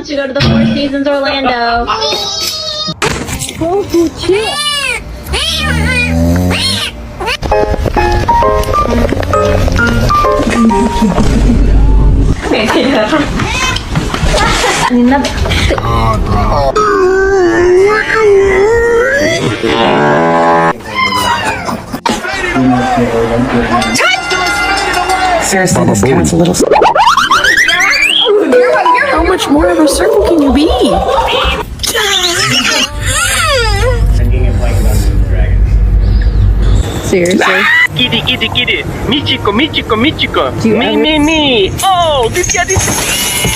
wants to go to the Four Seasons Orlando. Oh, chill. Seriously, this cat's a little. How much more of a circle can you be? Seriously? Kitty, Michiko, me. Oh, this cat is